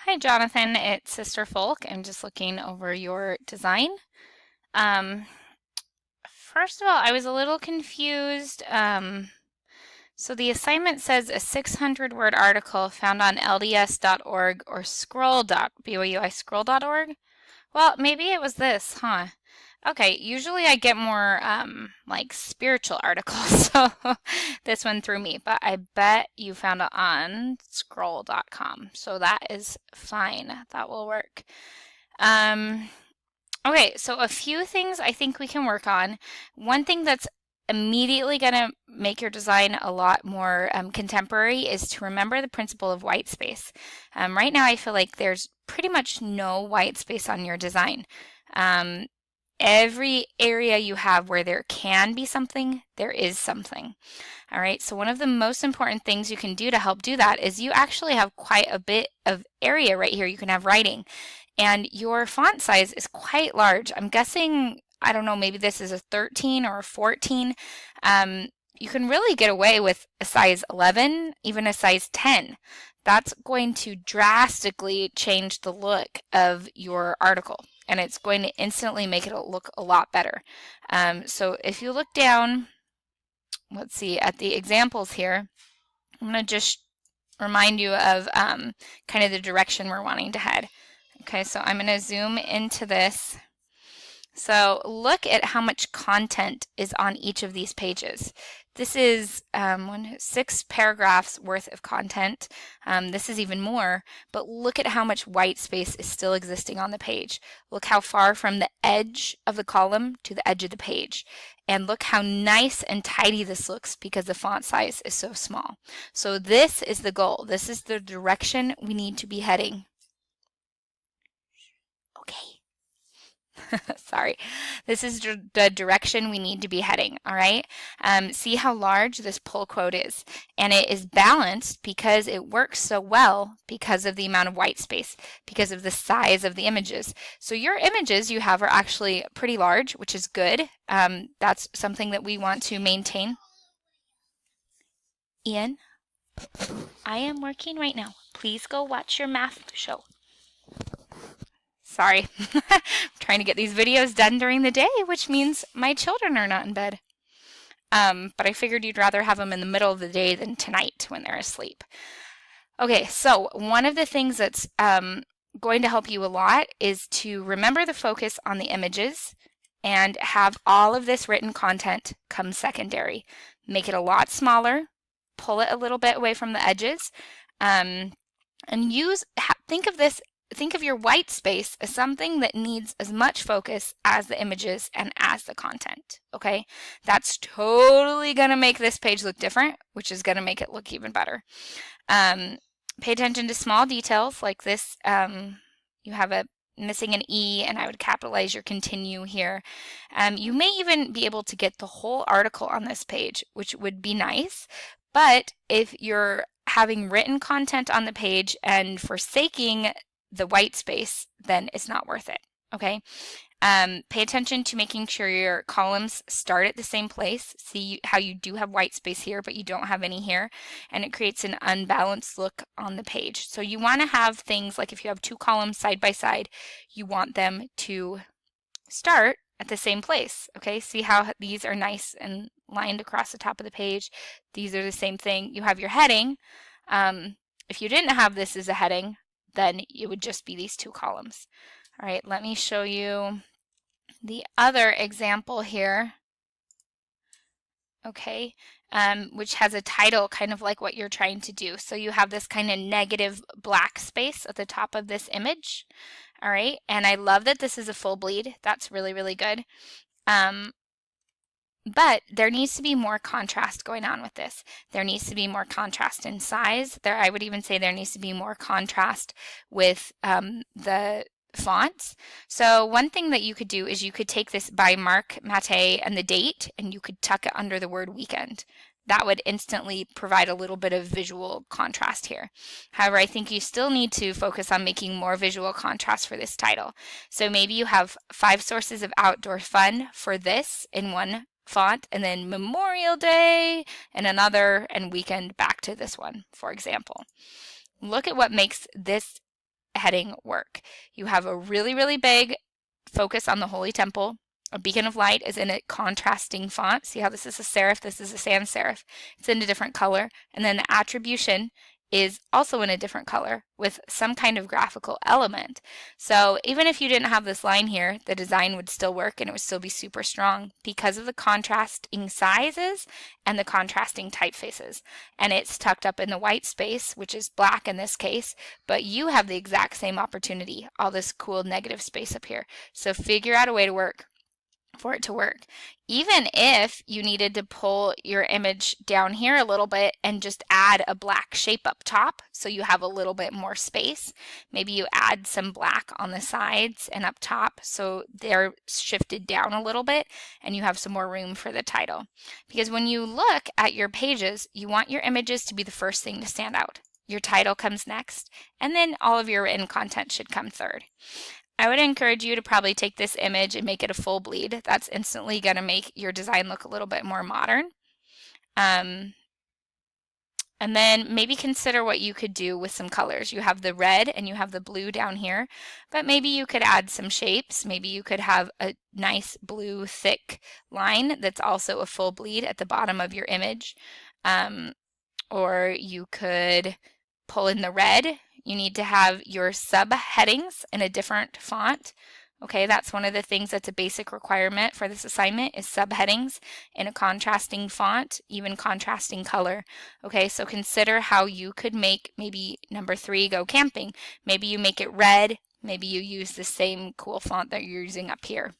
Hi, Jonathan. It's Sister Folk. I'm just looking over your design. Um, First of all, I was a little confused. So the assignment says a 600 word article found on lds.org or scroll.org. Well, maybe it was this, huh? Okay, usually I get more like spiritual articles, so this one threw me, but I bet you found it on scroll.com, so that is fine. That will work. Um, okay, so a few things I think we can work on. One thing that's immediately going to make your design a lot more contemporary is to remember the principle of white space. Right now, I feel like there's pretty much no white space on your design. Um, every area you have where there can be something, there is something. All right, so one of the most important things you can do to help do that is you actually have quite a bit of area right here. You can have writing, and your font size is quite large. I'm guessing, I don't know, maybe this is a 13 or a 14. You can really get away with a size 11, even a size 10. That's going to drastically change the look of your article, and it's going to instantly make it look a lot better. So if you look down, let's see, at the examples here, I'm going to just remind you of kind of the direction we're wanting to head. Okay, so I'm going to zoom into this. So look at how much content is on each of these pages. This is 6 paragraphs worth of content. This is even more, but look at how much white space is still existing on the page. Look how far from the edge of the column to the edge of the page. And look how nice and tidy this looks because the font size is so small. So this is the goal. This is the direction we need to be heading. Okay. Sorry. This is the direction we need to be heading, all right? See how large this pull quote is. And it is balanced because it works so well because of the amount of white space, because of the size of the images. So your images you have are actually pretty large, which is good. That's something that we want to maintain. Ian, I am working right now. Please go watch your math show. Sorry. I'm trying to get these videos done during the day, which means my children are not in bed. But I figured you'd rather have them in the middle of the day than tonight when they're asleep. Okay, so one of the things that's going to help you a lot is to remember the focus on the images and have all of this written content come secondary. Make it a lot smaller, pull it a little bit away from the edges, and think of your white space as something that needs as much focus as the images and as the content, okay? That's totally going to make this page look different, which is going to make it look even better. Pay attention to small details like this. You have a missing an E, and I would capitalize your continue here. You may even be able to get the whole article on this page, which would be nice, but if you're having written content on the page and forsaking the white space, then it's not worth it, okay? Pay attention to making sure your columns start at the same place. See how you do have white space here, but you don't have any here, and it creates an unbalanced look on the page. So you want to have things like if you have 2 columns side by side, you want them to start at the same place, okay? See how these are nice and lined across the top of the page. These are the same thing. You have your heading. If you didn't have this as a heading, then it would just be these 2 columns. All right, let me show you the other example here, okay, which has a title kind of like what you're trying to do. So you have this kind of negative black space at the top of this image, all right, and I love that this is a full bleed. That's really, really good. But there needs to be more contrast going on with this. There needs to be more contrast in size. I would even say there needs to be more contrast with the fonts. So one thing that you could do is you could take this by Mark Matte and the date, and you could tuck it under the word weekend. That would instantly provide a little bit of visual contrast here. However, I think you still need to focus on making more visual contrast for this title. So maybe you have 5 sources of outdoor fun for this in one font, and then Memorial Day and another, and weekend back to this one, for example. Look at what makes this heading work. You have a really, really big focus on the Holy Temple. A beacon of light is in a contrasting font. See how this is a serif, this is a sans serif. It's in a different color. And then the attribution is also in a different color with some kind of graphical element. So even if you didn't have this line here, the design would still work and it would still be super strong because of the contrasting sizes and the contrasting typefaces. And it's tucked up in the white space, which is black in this case, but you have the exact same opportunity, all this cool negative space up here. So figure out a way to work for it to work. Even if you needed to pull your image down here a little bit and just add a black shape up top so you have a little bit more space. Maybe you add some black on the sides and up top so they're shifted down a little bit and you have some more room for the title. Because when you look at your pages, you want your images to be the first thing to stand out. Your title comes next, and then all of your written content should come third. I would encourage you to probably take this image and make it a full bleed. That's instantly going to make your design look a little bit more modern. And then maybe consider what you could do with some colors. You have the red and you have the blue down here, but maybe you could add some shapes. Maybe you could have a nice blue thick line that's also a full bleed at the bottom of your image. Or you could pull in the red. You need to have your subheadings in a different font. Okay, that's one of the things that's a basic requirement for this assignment is subheadings in a contrasting font, even contrasting color. Okay, so consider how you could make maybe number 3 go camping. Maybe you make it red. Maybe you use the same cool font that you're using up here.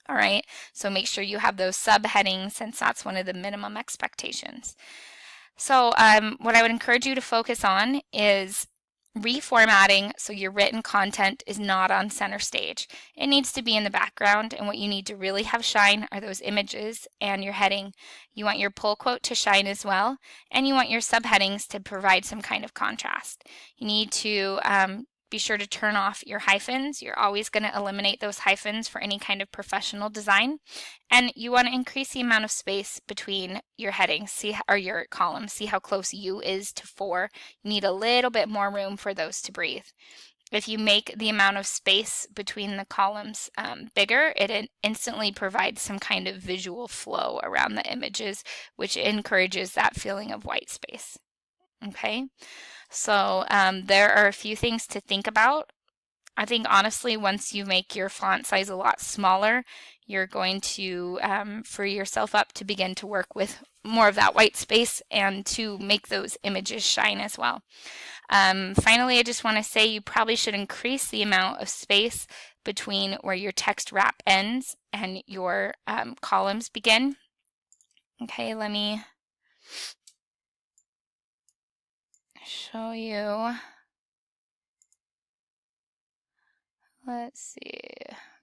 All right, so make sure you have those subheadings since that's one of the minimum expectations. So what I would encourage you to focus on is reformatting so your written content is not on center stage. It needs to be in the background, and what you need to really have shine are those images and your heading. You want your pull quote to shine as well, and you want your subheadings to provide some kind of contrast. You need to be sure to turn off your hyphens. You're always going to eliminate those hyphens for any kind of professional design. And you want to increase the amount of space between your headings, or your columns. See how close U is to 4. You need a little bit more room for those to breathe. If you make the amount of space between the columns bigger, it instantly provides some kind of visual flow around the images, which encourages that feeling of white space. Okay, so there are a few things to think about. I think honestly, once you make your font size a lot smaller, you're going to free yourself up to begin to work with more of that white space and to make those images shine as well. Finally, I just want to say you probably should increase the amount of space between where your text wrap ends and your columns begin. Okay, let me show you. Let's see,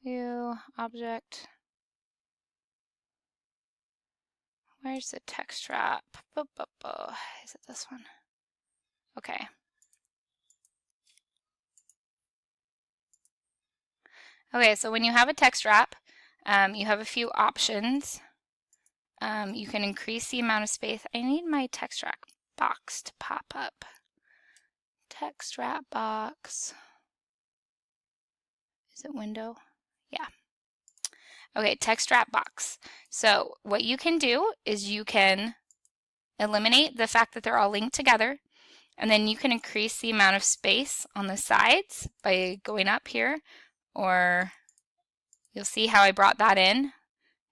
view, object. Where's the text wrap? Is it this one? Okay. Okay, so when you have a text wrap, you have a few options. You can increase the amount of space. I need my text wrap box to pop up. Text wrap box. Is it window? Yeah. Okay, text wrap box. So what you can do is you can eliminate the fact that they're all linked together, and then you can increase the amount of space on the sides by going up here, or you'll see how I brought that in.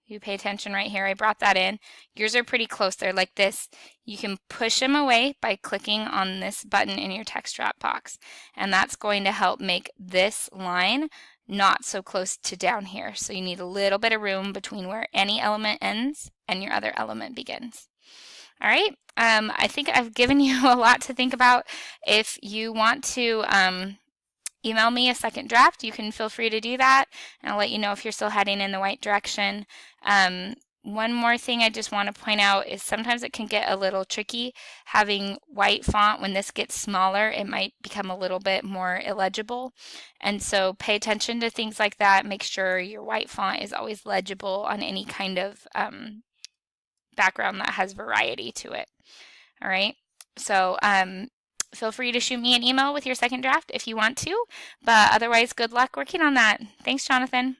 You pay attention right here, I brought that in. Yours are pretty close, they're like this. You can push them away by clicking on this button in your text wrap box, and that's going to help make this line not so close to down here. So you need a little bit of room between where any element ends and your other element begins. All right, I think I've given you a lot to think about. If you want to email me a second draft, you can feel free to do that, and I'll let you know if you're still heading in the right direction. One more thing I just want to point out is sometimes it can get a little tricky having white font. When this gets smaller, it might become a little bit more illegible, and so pay attention to things like that. Make sure your white font is always legible on any kind of background that has variety to it. All right, so feel free to shoot me an email with your second draft if you want to. But otherwise, good luck working on that. Thanks, Jonathan.